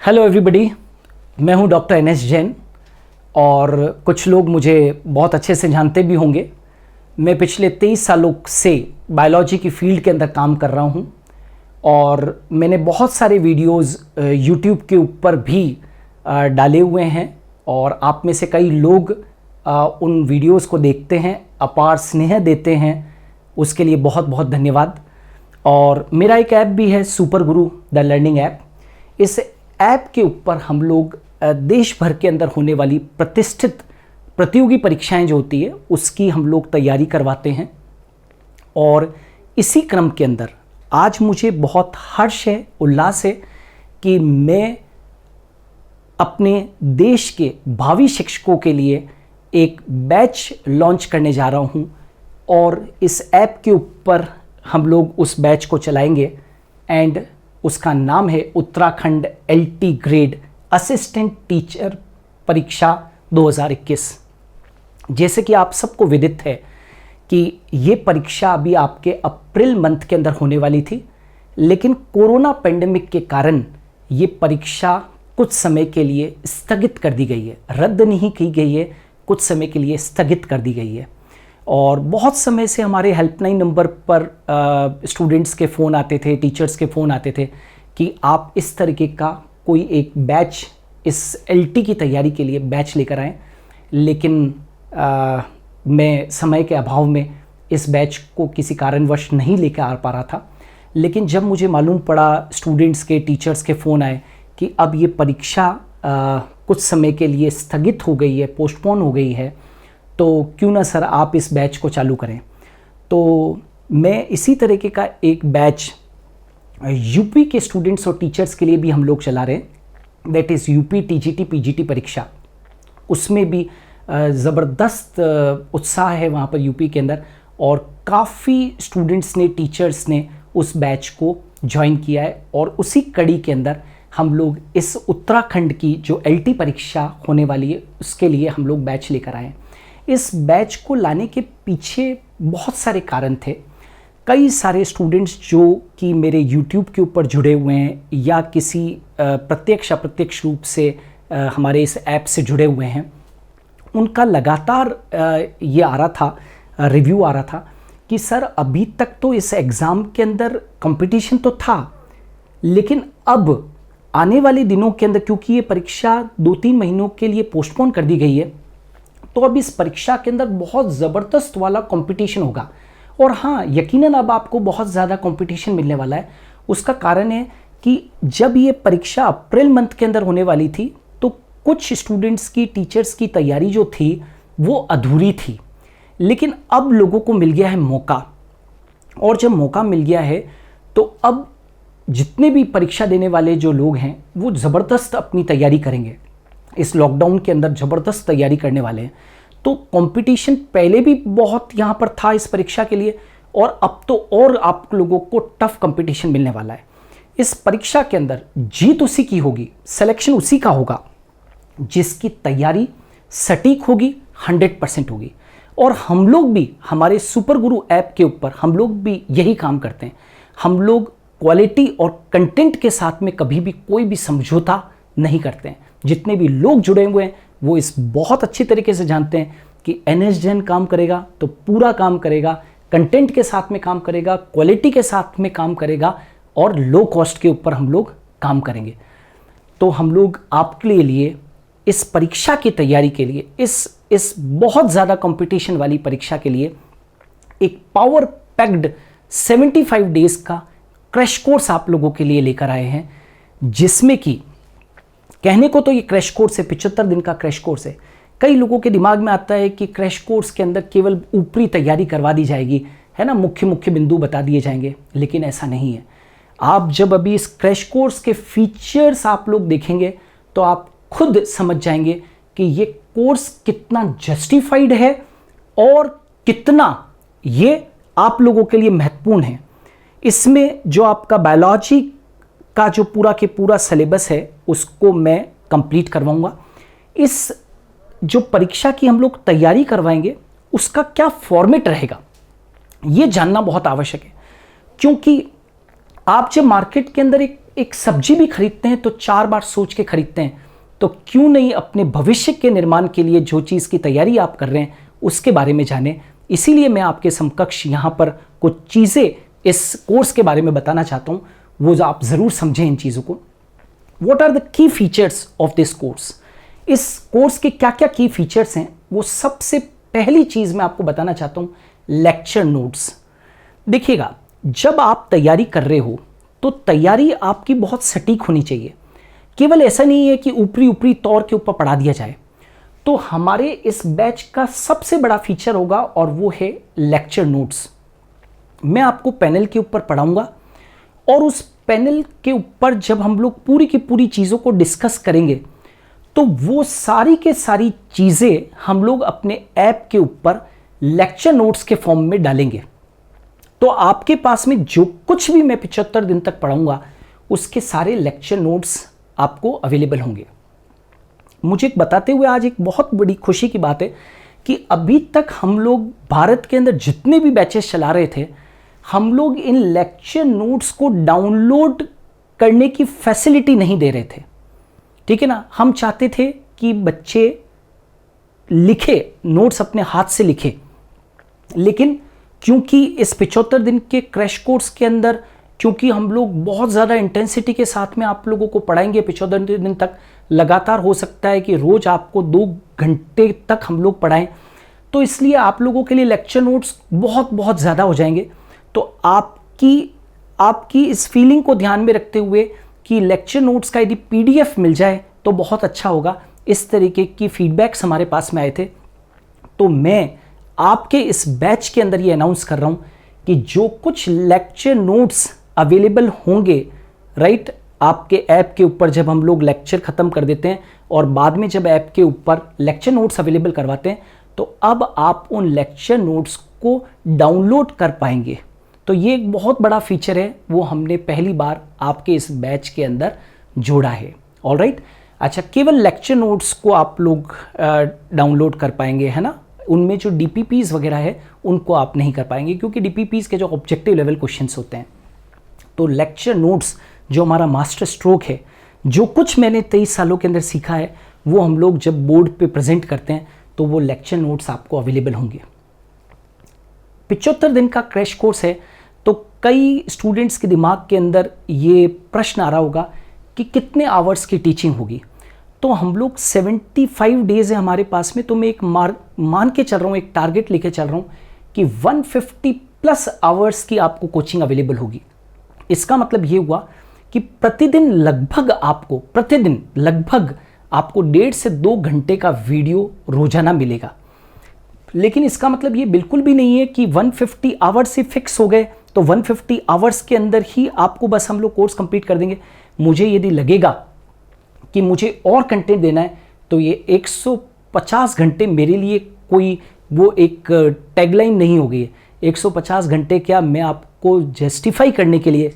Hello everybody, मैं हूं doctor NS Jain और कुछ लोग मुझे बहुत अच्छे से जानते भी होंगे। मैं पिछले 23 सालों से बायोलॉजी की फील्ड के अंदर काम कर रहा हूं और मैंने बहुत सारे वीडियोस यूट्यूब के ऊपर भी डाले हुए हैं और आप में से कई लोग उन वीडियोस को देखते हैं, अपार स्नेह देते हैं, उसके लिए बहुत बहुत धन्यवाद। और मेरा एक ऐप भी है super Guru the learning app. इस ऐप के ऊपर हम लोग देश भर के अंदर होने वाली प्रतिष्ठित प्रतियोगी परीक्षाएं जो होती है उसकी हम लोग तैयारी करवाते हैं। और इसी क्रम के अंदर आज मुझे बहुत हर्ष है, उल्लास है कि मैं अपने देश के भावी शिक्षकों के लिए एक बैच लॉन्च करने जा रहा हूं और इस ऐप के ऊपर हम लोग उस बैच को चलाएंगे एंड उसका नाम है Uttarakhand LT grade assistant teacher परीक्षा 2021। जैसे कि आप सबको विदित है कि ये परीक्षा अभी आपके अप्रैल मंथ के अंदर होने वाली थी, लेकिन कोरोना पेंडेमिक के कारण ये परीक्षा कुछ समय के लिए स्थगित कर दी गई है। रद्द नहीं की गई है, कुछ समय के लिए स्थगित कर दी गई है। और बहुत समय से हमारे हेल्पलाइन नंबर पर स्टूडेंट्स के फ़ोन आते थे, टीचर्स के फ़ोन आते थे कि आप इस तरीके का कोई एक बैच, इस LT की तैयारी के लिए बैच लेकर आएँ। लेकिन मैं समय के अभाव में इस बैच को किसी कारणवश नहीं लेकर आ पा रहा था। लेकिन जब मुझे मालूम पड़ा, स्टूडेंट्स के, टीचर्स के फ़ोन आए कि अब ये परीक्षा कुछ समय के लिए स्थगित हो गई है, पोस्टपोन हो गई है, तो क्यों ना सर आप इस बैच को चालू करें। तो मैं इसी तरीके का एक बैच यूपी के स्टूडेंट्स और टीचर्स के लिए भी हम लोग चला रहे हैं, that is UP TGT PGT परीक्षा। उसमें भी ज़बरदस्त उत्साह है वहाँ पर यूपी के अंदर और काफ़ी स्टूडेंट्स ने, टीचर्स ने उस बैच को ज्वाइन किया है। और उसी कड़ी के अंदर हम लोग इस उत्तराखंड की जो LT परीक्षा होने वाली है उसके लिए हम लोग बैच लेकर आए। इस बैच को लाने के पीछे बहुत सारे कारण थे। कई सारे स्टूडेंट्स जो कि मेरे YouTube के ऊपर जुड़े हुए हैं या किसी प्रत्यक्ष अप्रत्यक्ष रूप से हमारे इस ऐप से जुड़े हुए हैं, उनका लगातार ये आ रहा था, रिव्यू आ रहा था कि सर अभी तक तो इस एग्ज़ाम के अंदर कंपटीशन तो था, लेकिन अब आने वाले दिनों के अंदर क्योंकि ये परीक्षा 2-3 महीनों के लिए पोस्टपोन कर दी गई है, तो अब इस परीक्षा के अंदर बहुत ज़बरदस्त वाला कंपटीशन होगा। और हाँ, यकीनन अब आपको बहुत ज़्यादा कंपटीशन मिलने वाला है। उसका कारण है कि जब ये परीक्षा अप्रैल मंथ के अंदर होने वाली थी तो कुछ स्टूडेंट्स की, टीचर्स की तैयारी जो थी वो अधूरी थी, लेकिन अब लोगों को मिल गया है मौका। और जब मौका मिल गया है तो अब जितने भी परीक्षा देने वाले जो लोग हैं वो ज़बरदस्त अपनी तैयारी करेंगे। इस लॉकडाउन के अंदर ज़बरदस्त तैयारी करने वाले हैं। तो कंपटीशन पहले भी बहुत यहाँ पर था इस परीक्षा के लिए और अब तो और आप लोगों को टफ कंपटीशन मिलने वाला है। इस परीक्षा के अंदर जीत उसी की होगी, सिलेक्शन उसी का होगा जिसकी तैयारी सटीक होगी, 100% होगी। और हम लोग भी हमारे सुपर गुरु ऐप के ऊपर हम लोग भी यही काम करते हैं। हम लोग क्वालिटी और कंटेंट के साथ में कभी भी कोई भी समझौता नहीं करते हैं। जितने भी लोग जुड़े हुए हैं वो इस बहुत अच्छी तरीके से जानते हैं कि NS जैन काम करेगा तो पूरा काम करेगा, कंटेंट के साथ में काम करेगा, क्वालिटी के साथ में काम करेगा और लो कॉस्ट के ऊपर हम लोग काम करेंगे। तो हम लोग आपके लिए इस परीक्षा की तैयारी के लिए, इस बहुत ज़्यादा कंपटीशन वाली परीक्षा के लिए एक पावर पैक्ड 75 डेज का क्रैश कोर्स आप लोगों के लिए लेकर आए हैं, जिसमें कि कहने को तो ये क्रैश कोर्स है, 75 दिन का क्रैश कोर्स है। कई लोगों के दिमाग में आता है कि क्रैश कोर्स के अंदर केवल ऊपरी तैयारी करवा दी जाएगी, है ना, मुख्य बिंदु बता दिए जाएंगे, लेकिन ऐसा नहीं है। आप जब अभी इस क्रैश कोर्स के फीचर्स आप लोग देखेंगे तो आप खुद समझ जाएंगे कि ये कोर्स कितना जस्टिफाइड है और कितना ये आप लोगों के लिए महत्वपूर्ण है। इसमें जो आपका बायोलॉजी का जो पूरा के पूरा सिलेबस है उसको मैं कंप्लीट करवाऊंगा। इस जो परीक्षा की हम लोग तैयारी करवाएंगे उसका क्या फॉर्मेट रहेगा ये जानना बहुत आवश्यक है, क्योंकि आप जब मार्केट के अंदर एक एक सब्जी भी खरीदते हैं तो 4 बार सोच के खरीदते हैं, तो क्यों नहीं अपने भविष्य के निर्माण के लिए जो चीज़ की तैयारी आप कर रहे हैं उसके बारे में जानें। इसीलिए मैं आपके समकक्ष यहाँ पर कुछ चीज़ें इस कोर्स के बारे में बताना चाहता हूँ, वो आप ज़रूर समझें इन चीज़ों को। What are the key features of this course? इस कोर्स के क्या क्या की फीचर्स हैं, वो सबसे पहली चीज़ मैं आपको बताना चाहता हूँ, लेक्चर नोट्स। देखिएगा, जब आप तैयारी कर रहे हो तो तैयारी आपकी बहुत सटीक होनी चाहिए। केवल ऐसा नहीं है कि ऊपरी ऊपरी तौर के ऊपर पढ़ा दिया जाए। तो हमारे इस बैच का सबसे बड़ा फीचर होगा और वो है लेक्चर नोट्स। मैं आपको पैनल के ऊपर पढ़ाऊंगा और उस पैनल के ऊपर जब हम लोग पूरी की पूरी चीज़ों को डिस्कस करेंगे तो वो सारी के सारी चीज़ें हम लोग अपने ऐप के ऊपर लेक्चर नोट्स के फॉर्म में डालेंगे। तो आपके पास में जो कुछ भी मैं 75 दिन तक पढ़ाऊंगा उसके सारे लेक्चर नोट्स आपको अवेलेबल होंगे। मुझे बताते हुए आज एक बहुत बड़ी खुशी की बात है कि अभी तक हम लोग भारत के अंदर जितने भी बैचेस चला रहे थे, हम लोग इन लेक्चर नोट्स को डाउनलोड करने की फैसिलिटी नहीं दे रहे थे। ठीक है ना, हम चाहते थे कि बच्चे लिखे, नोट्स अपने हाथ से लिखे, लेकिन क्योंकि इस 75 दिन के क्रैश कोर्स के अंदर, क्योंकि हम लोग बहुत ज़्यादा इंटेंसिटी के साथ में आप लोगों को पढ़ाएंगे 75 दिन तक, लगातार हो सकता है कि रोज़ आपको 2 घंटे तक हम लोग पढ़ाएं, तो इसलिए आप लोगों के लिए लेक्चर नोट्स बहुत बहुत ज़्यादा हो जाएंगे। तो आपकी इस फीलिंग को ध्यान में रखते हुए कि लेक्चर नोट्स का यदि PDF मिल जाए तो बहुत अच्छा होगा, इस तरीके की फीडबैक्स हमारे पास में आए थे। तो मैं आपके इस बैच के अंदर ये अनाउंस कर रहा हूँ कि जो कुछ लेक्चर नोट्स अवेलेबल होंगे, राइट, आपके ऐप के ऊपर जब हम लोग लेक्चर ख़त्म कर देते हैं और बाद में जब ऐप के ऊपर लेक्चर नोट्स अवेलेबल करवाते हैं, तो अब आप उन लेक्चर नोट्स को डाउनलोड कर पाएंगे। तो ये एक बहुत बड़ा फीचर है, वो हमने पहली बार आपके इस बैच के अंदर जोड़ा है। ऑलराइट, अच्छा, केवल लेक्चर नोट्स को आप लोग डाउनलोड कर पाएंगे, है ना, उनमें जो DPPs वगैरह है उनको आप नहीं कर पाएंगे, क्योंकि DPPs के जो ऑब्जेक्टिव लेवल क्वेश्चंस होते हैं। तो लेक्चर नोट्स जो हमारा मास्टर स्ट्रोक है, जो कुछ मैंने 23 सालों के अंदर सीखा है, वो हम लोग जब बोर्ड पे प्रेजेंट करते हैं तो वो लेक्चर नोट्स आपको अवेलेबल होंगे। 75 दिन का क्रैश कोर्स है, तो कई स्टूडेंट्स के दिमाग के अंदर ये प्रश्न आ रहा होगा कि कितने आवर्स की टीचिंग होगी। तो हम लोग 75 डेज है हमारे पास में, तो मैं एक मान के चल रहा हूँ, एक टारगेट लेके चल रहा हूँ कि 150+ आवर्स की आपको कोचिंग अवेलेबल होगी। इसका मतलब ये हुआ कि प्रतिदिन लगभग आपको 1.5 से 2 घंटे का वीडियो रोजाना मिलेगा। लेकिन इसका मतलब ये बिल्कुल भी नहीं है कि 150 आवर्स से फिक्स हो गए तो 150 आवर्स के अंदर ही आपको बस हम लोग कोर्स कंप्लीट कर देंगे। मुझे यदि लगेगा कि मुझे और कंटेंट देना है तो ये 150 घंटे मेरे लिए कोई वो एक टैगलाइन नहीं हो गई है। 150 घंटे क्या, मैं आपको जस्टिफाई करने के लिए,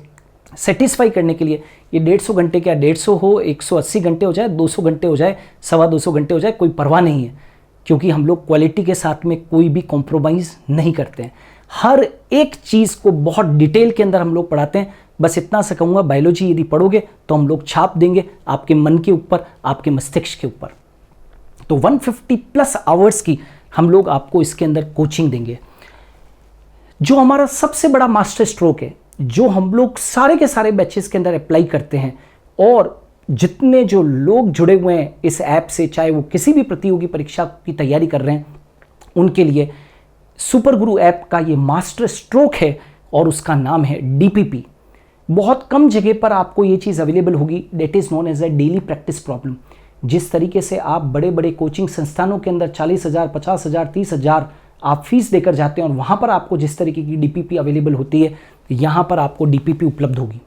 सेटिस्फाई करने के लिए ये 150 घंटे क्या 150 हो, 180 घंटे हो जाए, 200 घंटे हो जाए, 250 घंटे हो जाए, कोई परवाह नहीं है, क्योंकि हम लोग क्वालिटी के साथ में कोई भी कॉम्प्रोमाइज़ नहीं करते हैं। हर एक चीज़ को बहुत डिटेल के अंदर हम लोग पढ़ाते हैं। बस इतना सा कहूँगा, बायोलॉजी यदि पढ़ोगे तो हम लोग छाप देंगे आपके मन के ऊपर, आपके मस्तिष्क के ऊपर। तो 150+ आवर्स की हम लोग आपको इसके अंदर कोचिंग देंगे। जो हमारा सबसे बड़ा मास्टर स्ट्रोक है, जो हम लोग सारे के सारे बैचेस के अंदर अप्लाई करते हैं, और जितने जो लोग जुड़े हुए हैं इस ऐप से, चाहे वो किसी भी प्रतियोगी परीक्षा की तैयारी कर रहे हैं, उनके लिए सुपर गुरु ऐप का ये मास्टर स्ट्रोक है और उसका नाम है DPP। बहुत कम जगह पर आपको ये चीज़ अवेलेबल होगी, that is known as a daily practice problem. जिस तरीके से आप बड़े बड़े कोचिंग संस्थानों के अंदर 40,000, 50,000, 30,000 आप फीस देकर जाते हैं और वहाँ पर आपको जिस तरीके की DPP अवेलेबल होती है, यहाँ पर आपको DPP उपलब्ध होगी।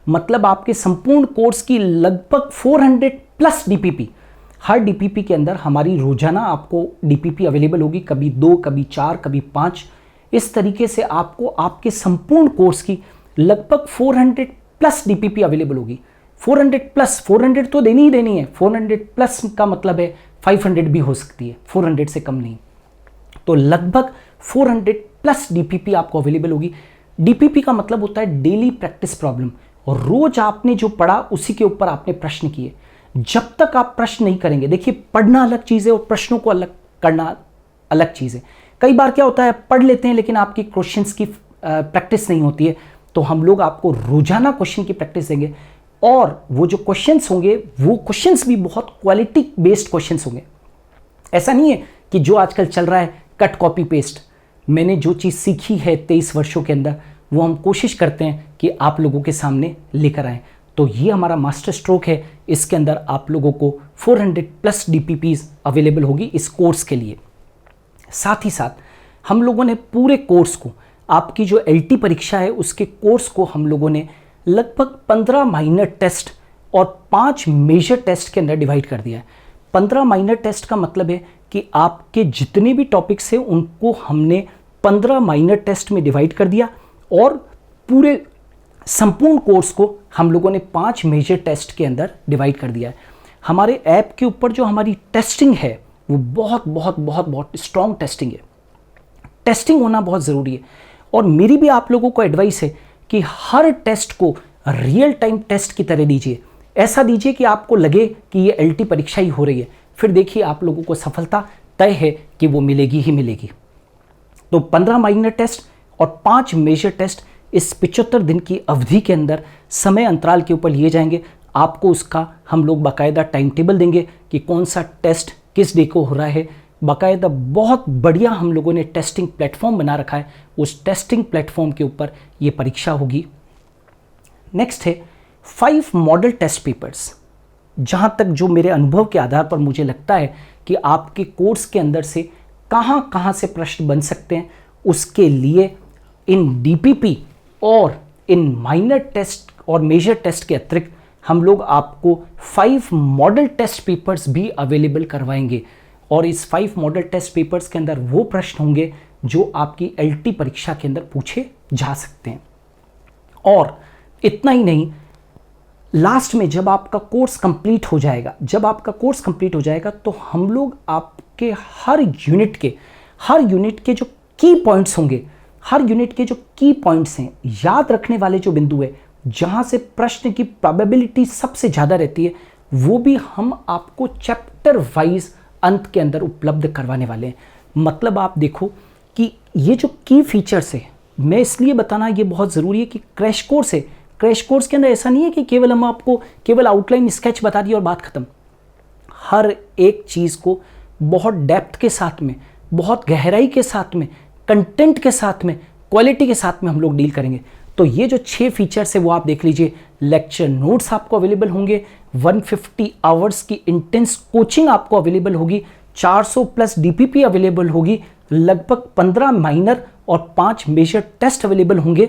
मतलब आपके संपूर्ण कोर्स की लगभग 400+ DPP, हर DPP के अंदर हमारी रोजाना आपको DPP अवेलेबल होगी, कभी 2, कभी 4, कभी 5। इस तरीके से आपको आपके संपूर्ण कोर्स की लगभग 400+ DPP अवेलेबल होगी। 400 तो देनी ही देनी है। 400+ का मतलब है 500 भी हो सकती है, 400 से कम नहीं। तो लगभग 400+ DPP आपको अवेलेबल होगी। DPP का मतलब होता है डेली प्रैक्टिस प्रॉब्लम। और रोज आपने जो पढ़ा उसी के ऊपर आपने प्रश्न किए। जब तक आप प्रश्न नहीं करेंगे, देखिए पढ़ना अलग चीज़ है और प्रश्नों को अलग करना अलग चीज़ है। कई बार क्या होता है, पढ़ लेते हैं लेकिन आपकी क्वेश्चंस की प्रैक्टिस नहीं होती है, तो हम लोग आपको रोजाना क्वेश्चन की प्रैक्टिस देंगे और वो जो क्वेश्चंस होंगे वो क्वेश्चंस भी बहुत क्वालिटी बेस्ड क्वेश्चंस होंगे। ऐसा नहीं है कि जो आजकल चल रहा है कट कॉपी पेस्ट। मैंने जो चीज़ सीखी है 23 वर्षों के अंदर, वो हम कोशिश करते हैं कि आप लोगों के सामने लेकर आएँ। तो ये हमारा मास्टर स्ट्रोक है, इसके अंदर आप लोगों को 400+ DPPs अवेलेबल होगी इस कोर्स के लिए। साथ ही साथ हम लोगों ने पूरे कोर्स को, आपकी जो LT परीक्षा है उसके कोर्स को हम लोगों ने लगभग 15 माइनर टेस्ट और 5 मेजर टेस्ट के अंदर डिवाइड कर दिया है। 15 माइनर टेस्ट का मतलब है कि आपके जितने भी टॉपिक्स हैं उनको हमने 15 माइनर टेस्ट में डिवाइड कर दिया और पूरे संपूर्ण कोर्स को हम लोगों ने 5 मेजर टेस्ट के अंदर डिवाइड कर दिया है। हमारे ऐप के ऊपर जो हमारी टेस्टिंग है वो बहुत बहुत बहुत बहुत स्ट्रॉन्ग टेस्टिंग है। टेस्टिंग होना बहुत ज़रूरी है और मेरी भी आप लोगों को एडवाइस है कि हर टेस्ट को रियल टाइम टेस्ट की तरह दीजिए। ऐसा दीजिए कि आपको लगे कि ये LT परीक्षा ही हो रही है, फिर देखिए आप लोगों को सफलता तय है कि वो मिलेगी ही मिलेगी। तो 15 माइनर टेस्ट और 5 मेजर टेस्ट इस 75 दिन की अवधि के अंदर समय अंतराल के ऊपर लिए जाएंगे। आपको उसका हम लोग बाकायदा टाइम टेबल देंगे कि कौन सा टेस्ट किस डे को हो रहा है। बाकायदा बहुत बढ़िया हम लोगों ने टेस्टिंग प्लेटफॉर्म बना रखा है, उस टेस्टिंग प्लेटफॉर्म के ऊपर ये परीक्षा होगी। नेक्स्ट है 5 मॉडल टेस्ट पेपर्स। जहाँ तक जो मेरे अनुभव के आधार पर मुझे लगता है कि आपके कोर्स के अंदर से कहाँ कहाँ से प्रश्न बन सकते हैं, उसके लिए इन DPP और इन माइनर टेस्ट और मेजर टेस्ट के अतिरिक्त हम लोग आपको 5 मॉडल टेस्ट पेपर्स भी अवेलेबल करवाएंगे। और इस 5 मॉडल टेस्ट पेपर्स के अंदर वो प्रश्न होंगे जो आपकी LT परीक्षा के अंदर पूछे जा सकते हैं। और इतना ही नहीं, लास्ट में जब आपका कोर्स कंप्लीट हो जाएगा, तो हम लोग आपके हर यूनिट के जो की पॉइंट्स होंगे, हर यूनिट के जो की पॉइंट्स हैं, याद रखने वाले जो बिंदु है, जहां से प्रश्न की प्रोबेबिलिटी सबसे ज़्यादा रहती है, वो भी हम आपको चैप्टर वाइज अंत के अंदर उपलब्ध करवाने वाले हैं। मतलब आप देखो कि ये जो की फीचर्स है, मैं इसलिए बताना ये बहुत ज़रूरी है कि क्रैश कोर्स है। क्रैश कोर्स के अंदर ऐसा नहीं है कि केवल हम आपको केवल आउटलाइन स्केच बता दिए और बात खत्म। हर एक चीज़ को बहुत डेप्थ के साथ में, बहुत गहराई के साथ में, कंटेंट के साथ में, क्वालिटी के साथ में हम लोग डील करेंगे। तो ये जो 6 फीचर्स है वो आप देख लीजिए। लेक्चर नोट्स आपको अवेलेबल होंगे, 150 आवर्स की इंटेंस कोचिंग आपको अवेलेबल होगी, 400+ DPP अवेलेबल होगी, लगभग 15 माइनर और 5 मेजर टेस्ट अवेलेबल होंगे,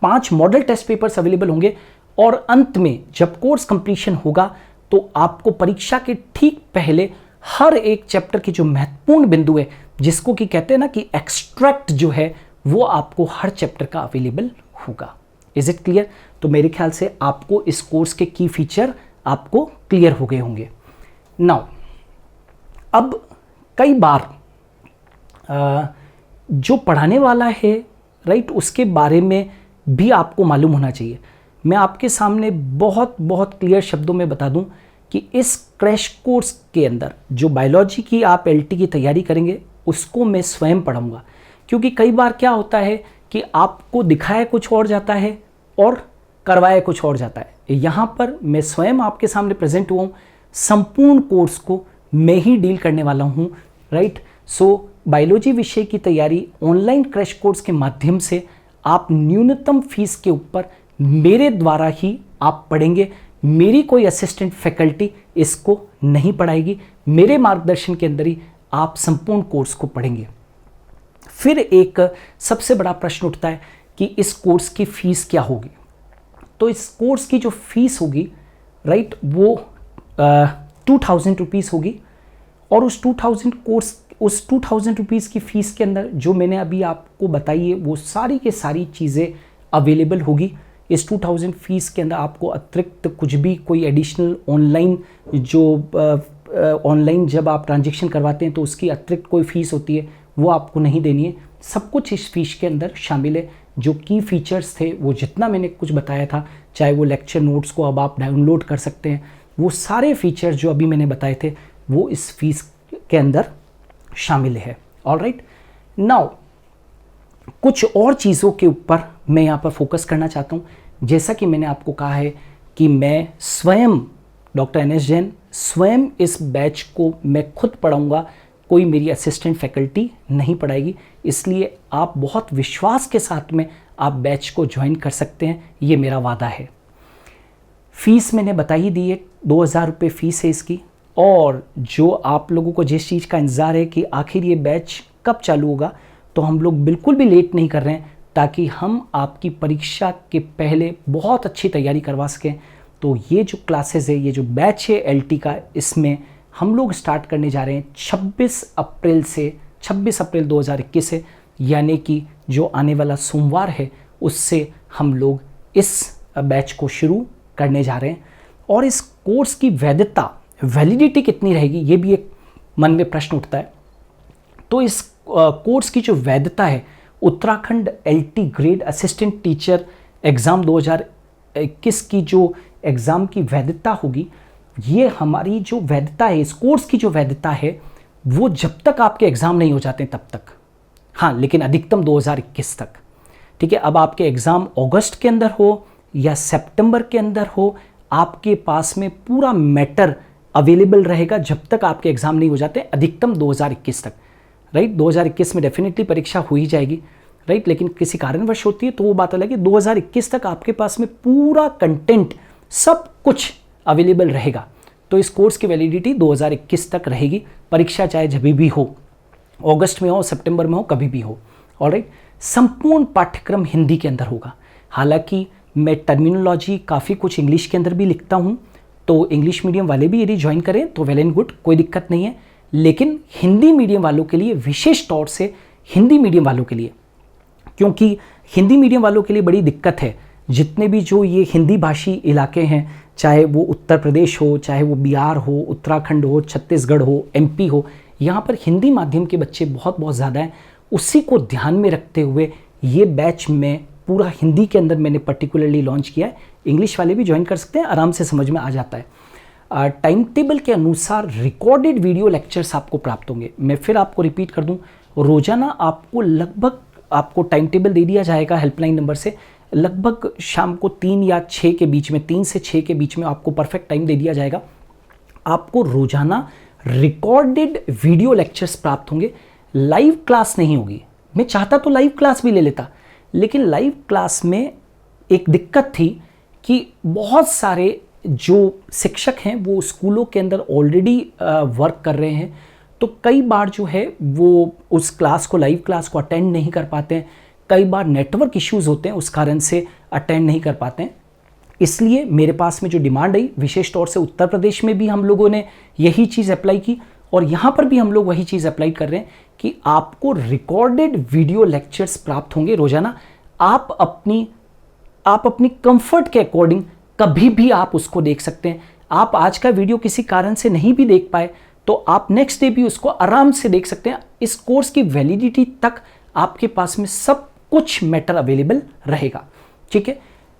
5 मॉडल टेस्ट पेपर्स अवेलेबल होंगे। और अंत में जब कोर्स कंप्लीशन होगा तो आपको परीक्षा के ठीक पहले हर एक चैप्टर की जो महत्वपूर्ण बिंदु है, जिसको कि कहते हैं ना कि एक्सट्रैक्ट जो है, वो आपको हर चैप्टर का अवेलेबल होगा। Is it clear? तो मेरे ख्याल से आपको इस कोर्स के की फीचर आपको क्लियर हो गए होंगे। नाउ अब कई बार जो पढ़ाने वाला है, राइट, उसके बारे में भी आपको मालूम होना चाहिए। मैं आपके सामने बहुत बहुत क्लियर शब्दों में बता दूं कि इस क्रैश कोर्स के अंदर जो बायोलॉजी की आप LT की तैयारी करेंगे उसको मैं स्वयं पढ़ाऊंगा। क्योंकि कई बार क्या होता है कि आपको दिखाया कुछ और जाता है और करवाया कुछ और जाता है। यहाँ पर मैं स्वयं आपके सामने प्रेजेंट हुआ हूँ, संपूर्ण कोर्स को मैं ही डील करने वाला हूँ, राइट। सो बायोलॉजी विषय की तैयारी ऑनलाइन क्रैश कोर्स के माध्यम से आप न्यूनतम फीस के ऊपर मेरे द्वारा ही आप पढ़ेंगे। मेरी कोई असिस्टेंट फैकल्टी इसको नहीं पढ़ाएगी, मेरे मार्गदर्शन के अंदर ही आप संपूर्ण कोर्स को पढ़ेंगे। फिर एक सबसे बड़ा प्रश्न उठता है कि इस कोर्स की फ़ीस क्या होगी। तो इस कोर्स की जो फीस होगी, राइट, वो 2000 रुपीज़ होगी। और उस 2000 रुपीज़ की फ़ीस के अंदर जो मैंने अभी आपको बताई है वो सारी के सारी चीज़ें अवेलेबल होगी। इस 2000 फीस के अंदर आपको अतिरिक्त कुछ भी कोई एडिशनल ऑनलाइन जब आप ट्रांजेक्शन करवाते हैं तो उसकी अतिरिक्त कोई फ़ीस होती है वो आपको नहीं देनी है। सब कुछ इस फीस के अंदर शामिल है। जो की फीचर्स थे, वो जितना मैंने कुछ बताया था, चाहे वो लेक्चर नोट्स को अब आप डाउनलोड कर सकते हैं, वो सारे फीचर्स जो अभी मैंने बताए थे वो इस फीस के अंदर शामिल है। ऑलराइट, नाउ कुछ और चीज़ों के ऊपर मैं यहाँ पर फोकस करना चाहता हूँ। जैसा कि मैंने आपको कहा है कि मैं स्वयं डॉक्टर NS जैन स्वयं इस बैच को मैं खुद पढ़ाऊँगा, कोई मेरी असिस्टेंट फैकल्टी नहीं पढ़ाएगी, इसलिए आप बहुत विश्वास के साथ में आप बैच को ज्वाइन कर सकते हैं, ये मेरा वादा है। फीस मैंने बता ही दी है, 2000 रुपये फ़ीस है इसकी। और जो आप लोगों को जिस चीज़ का इंतज़ार है कि आखिर ये बैच कब चालू होगा, तो हम लोग बिल्कुल भी लेट नहीं कर रहे हैं, ताकि हम आपकी परीक्षा के पहले बहुत अच्छी तैयारी करवा सकें। तो ये जो क्लासेस है, ये जो बैच है LT का, इसमें हम लोग स्टार्ट करने जा रहे हैं 26 अप्रैल से, 26 अप्रैल 2021 से, यानी कि जो आने वाला सोमवार है उससे हम लोग इस बैच को शुरू करने जा रहे हैं। और इस कोर्स की वैलिडिटी कितनी रहेगी, ये भी एक मन में प्रश्न उठता है। तो इस कोर्स की जो वैधता है, Uttarakhand LT grade assistant teacher exam 2021 की जो एग्ज़ाम की वैधता होगी, ये हमारी जो वैधता है, इस कोर्स की जो वैधता है, वो जब तक आपके एग्ज़ाम नहीं हो जाते तब तक, हाँ, लेकिन अधिकतम 2021 तक। ठीक है, अब आपके एग्ज़ाम अगस्त के अंदर हो या सितंबर के अंदर हो, आपके पास में पूरा मैटर अवेलेबल रहेगा जब तक आपके एग्ज़ाम नहीं हो जाते, अधिकतम 2021 तक। राइट, 2021 में डेफिनेटली परीक्षा हो ही जाएगी, राइट, लेकिन किसी कारणवश होती है तो वो बात अलग है। 2021 तक आपके पास में पूरा कंटेंट, सब कुछ अवेलेबल रहेगा। तो इस कोर्स की वैलिडिटी 2021 तक रहेगी, परीक्षा चाहे जब भी हो, अगस्त में हो, सितंबर में हो, कभी भी हो। ऑलराइट, संपूर्ण पाठ्यक्रम हिंदी के अंदर होगा। हालांकि मैं टर्मिनोलॉजी काफ़ी कुछ इंग्लिश के अंदर भी लिखता हूँ, तो इंग्लिश मीडियम वाले भी यदि ज्वाइन करें तो वेल एंड गुड, कोई दिक्कत नहीं है। लेकिन हिंदी मीडियम वालों के लिए, विशेष तौर से हिंदी मीडियम वालों के लिए, क्योंकि हिंदी मीडियम वालों के लिए बड़ी दिक्कत है, जितने भी जो ये हिंदी भाषी इलाके हैं, चाहे वो उत्तर प्रदेश हो, चाहे वो बिहार हो, उत्तराखंड हो, छत्तीसगढ़ हो, MP हो, यहाँ पर हिंदी माध्यम के बच्चे बहुत ज़्यादा हैं। उसी को ध्यान में रखते हुए ये बैच में पूरा हिंदी के अंदर मैंने पर्टिकुलरली लॉन्च किया है। इंग्लिश वाले भी ज्वाइन कर सकते हैं, आराम से समझ में आ जाता है। टाइम टेबल के अनुसार रिकॉर्डेड वीडियो लेक्चर्स आपको प्राप्त होंगे। मैं फिर आपको रिपीट कर दूं, रोज़ाना आपको लगभग आपको टाइम टेबल दे दिया जाएगा हेल्पलाइन नंबर से, लगभग शाम को 3 या 6 के बीच में, 3 से 6 के बीच में आपको परफेक्ट टाइम दे दिया जाएगा। आपको रोज़ाना रिकॉर्डेड वीडियो लेक्चर्स प्राप्त होंगे। लाइव क्लास नहीं होगी। मैं चाहता तो लाइव क्लास भी ले लेता, लेकिन लाइव क्लास में एक दिक्कत थी कि बहुत सारे जो शिक्षक हैं वो स्कूलों के अंदर ऑलरेडी वर्क कर रहे हैं, तो कई बार जो है वो उस क्लास को, लाइव क्लास को अटेंड नहीं कर पाते हैं। कई बार नेटवर्क इश्यूज़ होते हैं, उस कारण से अटेंड नहीं कर पाते हैं। इसलिए मेरे पास में जो डिमांड आई, विशेष तौर से उत्तर प्रदेश में भी हम लोगों ने यही चीज़ अप्लाई की और यहाँ पर भी हम लोग वही चीज़ अप्लाई कर रहे हैं कि आपको रिकॉर्डेड वीडियो लेक्चर्स प्राप्त होंगे रोज़ाना। आप अपनी कंफर्ट के अकॉर्डिंग कभी भी आप उसको देख सकते हैं। आप आज का वीडियो किसी कारण से नहीं भी देख पाए तो आप नेक्स्ट डे भी उसको आराम से देख सकते हैं। इस कोर्स की वैलिडिटी तक आपके पास में सब कुछ मैटर अवेलेबल रहेगा। ठीक है,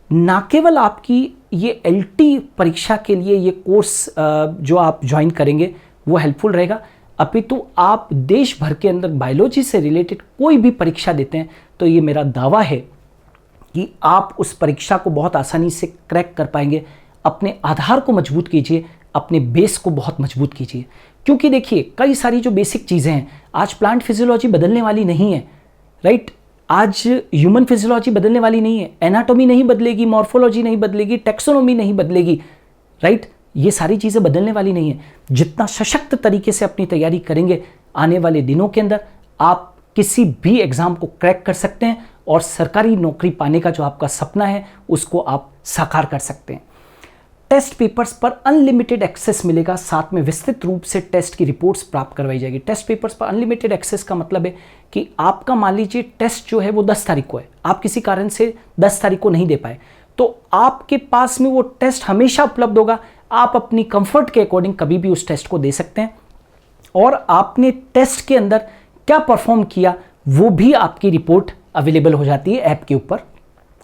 ना केवल आपकी ये LT परीक्षा के लिए ये कोर्स जो आप ज्वाइन करेंगे वो हेल्पफुल रहेगा, अपितु आप देश भर के अंदर बायोलॉजी से रिलेटेड कोई भी परीक्षा देते हैं तो ये मेरा दावा है कि आप उस परीक्षा को बहुत आसानी से क्रैक कर पाएंगे। अपने आधार को मजबूत कीजिए, अपने बेस को बहुत मजबूत कीजिए, क्योंकि देखिए कई सारी जो बेसिक चीज़ें हैं, आज प्लांट फिजियोलॉजी बदलने वाली नहीं है, राइट। आज ह्यूमन फिजियोलॉजी बदलने वाली नहीं है, एनाटॉमी नहीं बदलेगी, मॉर्फोलॉजी नहीं बदलेगी, टेक्सोनॉमी नहीं बदलेगी, राइट। ये सारी चीज़ें बदलने वाली नहीं है। जितना सशक्त तरीके से अपनी तैयारी करेंगे, आने वाले दिनों के अंदर आप किसी भी एग्ज़ाम को क्रैक कर सकते हैं और सरकारी नौकरी पाने का जो आपका सपना है उसको आप साकार कर सकते हैं। टेस्ट पेपर्स पर अनलिमिटेड एक्सेस मिलेगा, साथ में विस्तृत रूप से टेस्ट की रिपोर्ट्स प्राप्त करवाई जाएगी। टेस्ट पेपर्स पर अनलिमिटेड एक्सेस का मतलब है कि आपका मान लीजिए टेस्ट जो है वो 10 तारीख को है, आप किसी कारण से 10 तारीख को नहीं दे पाए, तो आपके पास में वो टेस्ट हमेशा उपलब्ध होगा। आप अपनी कंफर्ट के अकॉर्डिंग कभी भी उस टेस्ट को दे सकते हैं और आपने टेस्ट के अंदर क्या परफॉर्म किया वो भी आपकी रिपोर्ट अवेलेबल हो जाती है ऐप के ऊपर,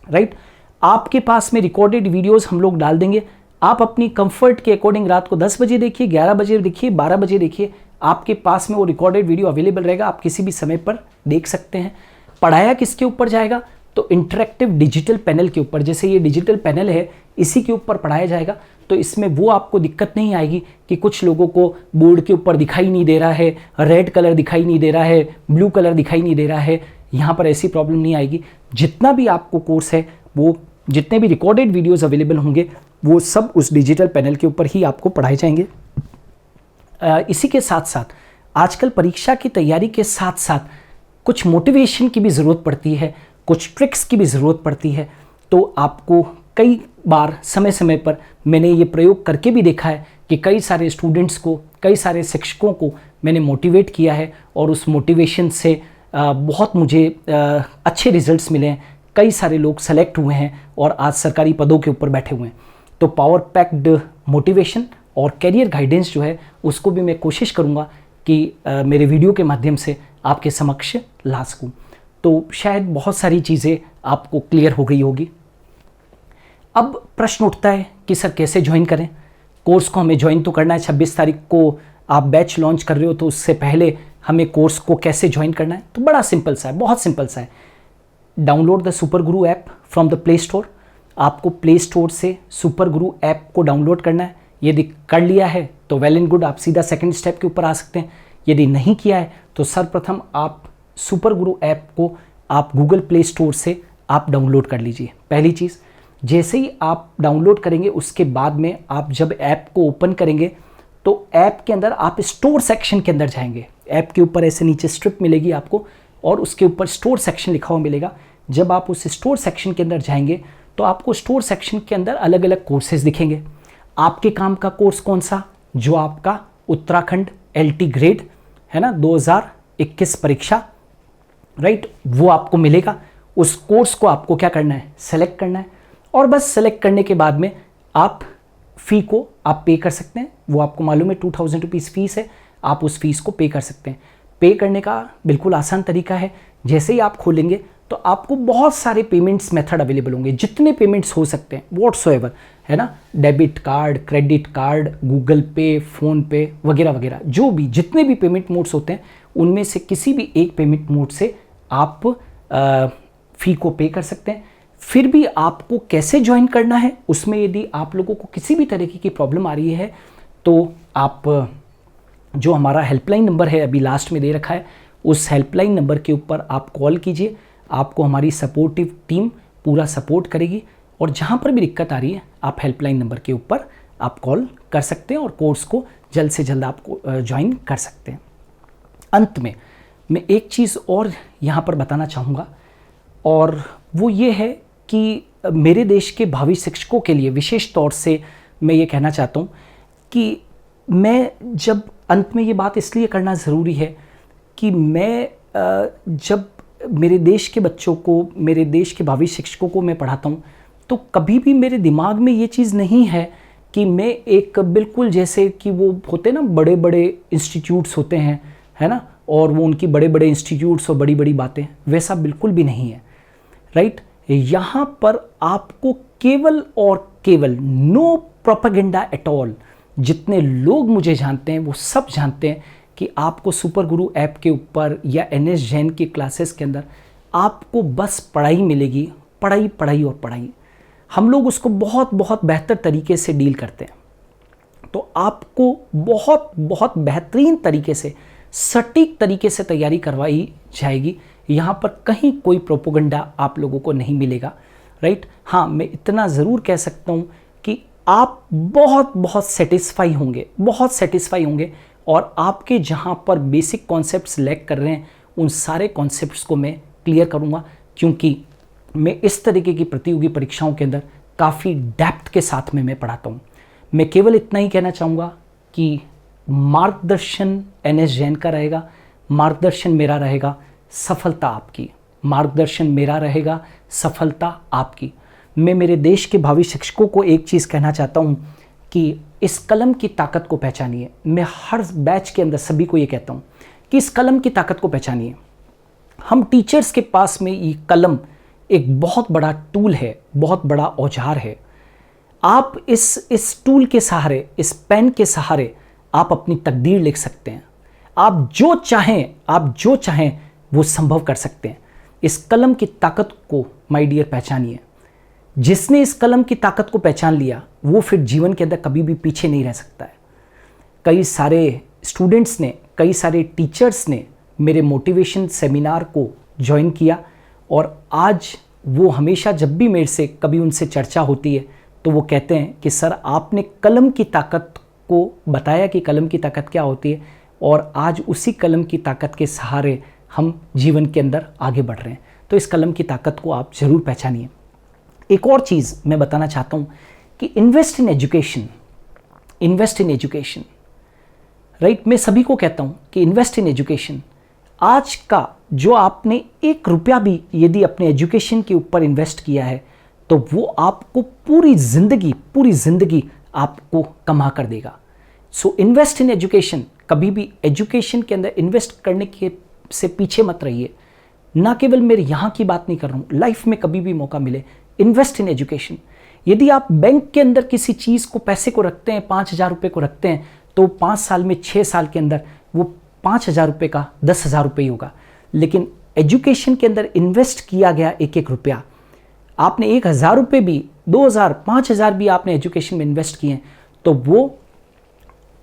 राइट। आपके पास में रिकॉर्डेड वीडियोस हम लोग डाल देंगे, आप अपनी कंफर्ट के अकॉर्डिंग रात को 10 बजे देखिए, 11 बजे देखिए, 12 बजे देखिए, आपके पास में वो रिकॉर्डेड वीडियो अवेलेबल रहेगा, आप किसी भी समय पर देख सकते हैं। पढ़ाया किसके ऊपर जाएगा, तो इंटरेक्टिव डिजिटल पैनल के ऊपर, जैसे ये डिजिटल पैनल है इसी के ऊपर पढ़ाया जाएगा। तो इसमें वो आपको दिक्कत नहीं आएगी कि कुछ लोगों को बोर्ड के ऊपर दिखाई नहीं दे रहा है, रेड कलर दिखाई नहीं दे रहा है, ब्लू कलर दिखाई नहीं दे रहा है, यहाँ पर ऐसी प्रॉब्लम नहीं आएगी। जितना भी आपको कोर्स है, वो जितने भी रिकॉर्डेड वीडियोस अवेलेबल होंगे वो सब उस डिजिटल पैनल के ऊपर ही आपको पढ़ाए जाएंगे। इसी के साथ साथ आजकल परीक्षा की तैयारी के साथ साथ कुछ मोटिवेशन की भी ज़रूरत पड़ती है, कुछ ट्रिक्स की भी ज़रूरत पड़ती है। तो आपको कई बार समय समय पर मैंने ये प्रयोग करके भी देखा है कि कई सारे स्टूडेंट्स को, कई सारे शिक्षकों को मैंने मोटिवेट किया है और उस मोटिवेशन से बहुत मुझे अच्छे रिजल्ट्स मिले हैं। कई सारे लोग सेलेक्ट हुए हैं और आज सरकारी पदों के ऊपर बैठे हुए हैं। तो पावर पैक्ड मोटिवेशन और कैरियर गाइडेंस जो है उसको भी मैं कोशिश करूँगा कि मेरे वीडियो के माध्यम से आपके समक्ष ला सकूँ। तो शायद बहुत सारी चीज़ें आपको क्लियर हो गई होगी। अब प्रश्न उठता है कि सर कैसे ज्वाइन करें कोर्स को। हमें ज्वाइन तो करना है, 26 तारीख को आप बैच लॉन्च कर रहे हो, तो उससे पहले हमें कोर्स को कैसे ज्वाइन करना है। तो बड़ा सिंपल सा है, बहुत सिंपल सा है। Download the super Guru app from the play store. आपको प्ले स्टोर से सुपर गुरु ऐप को डाउनलोड करना है। यदि कर लिया है तो वेल एंड गुड, आप सीधा सेकंड स्टेप के ऊपर आ सकते हैं। यदि नहीं किया है तो सर्वप्रथम आप सुपर गुरु ऐप को आप गूगल प्ले स्टोर से आप डाउनलोड कर लीजिए। पहली चीज़, जैसे ही आप डाउनलोड करेंगे उसके बाद में आप जब ऐप को ओपन करेंगे तो ऐप के अंदर आप स्टोर सेक्शन के अंदर जाएंगे। ऐप के ऊपर ऐसे नीचे स्ट्रिप मिलेगी आपको और उसके ऊपर स्टोर सेक्शन लिखा हुआ मिलेगा। जब आप उस स्टोर सेक्शन के अंदर जाएंगे तो आपको स्टोर सेक्शन के अंदर अलग अलग कोर्सेज दिखेंगे। आपके काम का कोर्स कौन सा, जो आपका उत्तराखंड LT ग्रेड है ना 2021 परीक्षा, राइट, वो आपको मिलेगा। उस कोर्स को आपको क्या करना है, सेलेक्ट करना है। और बस सेलेक्ट करने के बाद में आप फ़ी को आप पे कर सकते हैं। वो आपको मालूम है 2000 रुपीज़ फीस है, आप उस फीस को पे कर सकते हैं। पे करने का बिल्कुल आसान तरीका है। जैसे ही आप खोलेंगे तो आपको बहुत सारे पेमेंट्स मेथड अवेलेबल होंगे, जितने पेमेंट्स हो सकते हैं व्हाट्सोएवर, है ना, debit card, credit card, Google पे, फ़ोन पे वगैरह वगैरह, जो भी जितने भी पेमेंट मोड्स होते हैं उनमें से किसी भी एक पेमेंट मोड से आप फ़ी को पे कर सकते हैं। फिर भी आपको कैसे ज्वाइन करना है, उसमें यदि आप लोगों को किसी भी तरीके की प्रॉब्लम आ रही है तो आप जो हमारा हेल्पलाइन नंबर है अभी लास्ट में दे रखा है, उस हेल्पलाइन नंबर के ऊपर आप कॉल कीजिए। आपको हमारी सपोर्टिव टीम पूरा सपोर्ट करेगी और जहाँ पर भी दिक्कत आ रही है आप हेल्पलाइन नंबर के ऊपर आप कॉल कर सकते हैं और कोर्स को जल्द से जल्द आपको ज्वाइन कर सकते हैं। अंत में मैं एक चीज़ और यहाँ पर बताना चाहूँगा और वो ये है कि मेरे देश के भावी शिक्षकों के लिए विशेष तौर से मैं ये कहना चाहता हूँ कि मैं जब अंत में ये बात इसलिए करना ज़रूरी है कि मैं जब मेरे देश के बच्चों को, मेरे देश के भावी शिक्षकों को मैं पढ़ाता हूँ तो कभी भी मेरे दिमाग में ये चीज़ नहीं है कि मैं एक बिल्कुल जैसे कि वो होते ना बड़े बड़े इंस्टीट्यूट्स होते हैं, है ना, और वो उनकी बड़े बड़े इंस्टीट्यूट्स और बड़ी बड़ी बातें, वैसा बिल्कुल भी नहीं है, राइट। यहाँ पर आपको केवल और केवल नो प्रोपेगेंडा एट ऑल। जितने लोग मुझे जानते हैं वो सब जानते हैं कि आपको सुपर गुरु ऐप के ऊपर या NS जैन की क्लासेस के अंदर आपको बस पढ़ाई मिलेगी, पढ़ाई पढ़ाई और पढ़ाई। हम लोग उसको बहुत बहुत बेहतर तरीके से डील करते हैं। तो आपको बहुत बहुत बेहतरीन तरीके से, सटीक तरीके से तैयारी करवाई जाएगी। यहाँ पर कहीं कोई प्रोपेगेंडा आप लोगों को नहीं मिलेगा, राइट। हाँ, मैं इतना ज़रूर कह सकता हूँ कि आप बहुत बहुत सेटिस्फाई होंगे, बहुत सेटिस्फाई होंगे और आपके जहाँ पर बेसिक कॉन्सेप्ट्स लैक कर रहे हैं उन सारे कॉन्सेप्ट्स को मैं क्लियर करूँगा, क्योंकि मैं इस तरीके की प्रतियोगी परीक्षाओं के अंदर काफ़ी डेप्थ के साथ में मैं पढ़ाता हूँ। मैं केवल इतना ही कहना चाहूँगा कि मार्गदर्शन NS जैन का रहेगा, मार्गदर्शन मेरा रहेगा, सफलता आपकी। मार्गदर्शन मेरा रहेगा, सफलता आपकी। मैं मेरे देश के भावी शिक्षकों को एक चीज़ कहना चाहता हूँ कि इस कलम की ताकत को पहचानिए। मैं हर बैच के अंदर सभी को ये कहता हूँ कि इस कलम की ताकत को पहचानिए। हम टीचर्स के पास में ये कलम एक बहुत बड़ा टूल है, बहुत बड़ा औजार है। आप इस टूल के सहारे, इस पेन के सहारे आप अपनी तकदीर लिख सकते हैं। आप जो चाहें वो संभव कर सकते हैं। इस कलम की ताकत को माय डियर पहचानिए। जिसने इस कलम की ताकत को पहचान लिया वो फिर जीवन के अंदर कभी भी पीछे नहीं रह सकता है। कई सारे स्टूडेंट्स ने, कई सारे टीचर्स ने मेरे मोटिवेशन सेमिनार को ज्वाइन किया और आज वो हमेशा जब भी मेरे से कभी उनसे चर्चा होती है तो वो कहते हैं कि सर आपने कलम की ताकत को बताया कि कलम की ताकत क्या होती है, और आज उसी कलम की ताकत के सहारे हम जीवन के अंदर आगे बढ़ रहे हैं। तो इस कलम की ताकत को आप ज़रूर पहचानिए। एक और चीज़ मैं बताना चाहता हूँ कि invest in education, invest in education, right. मैं सभी को कहता हूँ कि इन्वेस्ट इन एजुकेशन। आज का जो आपने 1 रुपया भी यदि अपने एजुकेशन के ऊपर इन्वेस्ट किया है तो वो आपको पूरी ज़िंदगी आपको कमा कर देगा। So invest in education. कभी भी एजुकेशन के अंदर इन्वेस्ट करने के से पीछे मत रहिए। ना केवल मेरे यहाँ की बात नहीं कर रहा हूँ, लाइफ में कभी भी मौका मिले इन्वेस्ट इन एजुकेशन। यदि आप बैंक के अंदर किसी चीज़ को, पैसे को रखते हैं, 5,000 रुपये को रखते हैं, तो 5 साल में, 6 साल के अंदर वो 5,000 रुपये का 10,000 रुपये ही होगा। लेकिन एजुकेशन के अंदर इन्वेस्ट किया गया 1-1 रुपया, आपने 1,000 रुपये भी, 2,000, 5,000 भी आपने एजुकेशन में इन्वेस्ट किए तो वो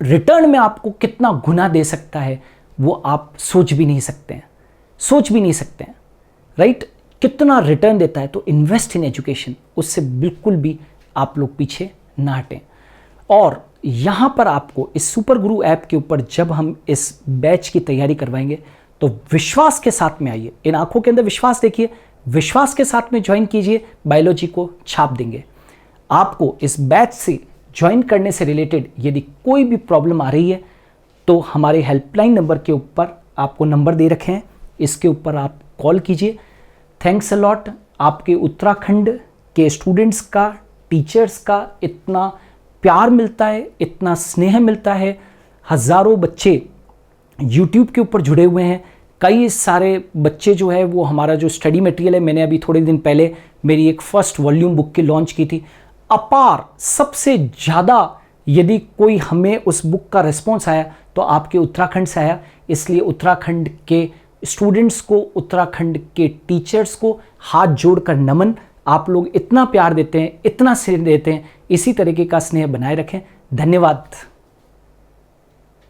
रिटर्न में आपको कितना गुना दे सकता है वो आप सोच भी नहीं सकते हैं, राइट। कितना रिटर्न देता है। तो इन्वेस्ट इन एजुकेशन, उससे बिल्कुल भी आप लोग पीछे ना हटें। और यहाँ पर आपको इस सुपर गुरु ऐप के ऊपर जब हम इस बैच की तैयारी करवाएंगे तो विश्वास के साथ में आइए। इन आंखों के अंदर विश्वास देखिए, विश्वास के साथ में ज्वाइन कीजिए, बायोलॉजी को छाप देंगे। आपको इस बैच से ज्वाइन करने से रिलेटेड यदि कोई भी प्रॉब्लम आ रही है तो हमारे हेल्पलाइन नंबर के ऊपर आपको नंबर दे रखे हैं, इसके ऊपर आप कॉल कीजिए। Thanks a lot. आपके उत्तराखंड के स्टूडेंट्स का, टीचर्स का इतना प्यार मिलता है, इतना स्नेह मिलता है। हज़ारों बच्चे यूट्यूब के ऊपर जुड़े हुए हैं। कई सारे बच्चे जो है वो हमारा जो स्टडी मटेरियल है, मैंने अभी थोड़े दिन पहले मेरी एक फर्स्ट वॉल्यूम बुक की लॉन्च की थी। अपार सबसे ज़्यादा यदि कोई हमें उस बुक का रिस्पॉन्स आया तो आपके उत्तराखंड से आया। इसलिए उत्तराखंड के स्टूडेंट्स को, उत्तराखंड के टीचर्स को हाथ जोड़कर नमन। आप लोग इतना प्यार देते हैं, इतना स्नेह देते हैं, इसी तरीके का स्नेह बनाए रखें। धन्यवाद।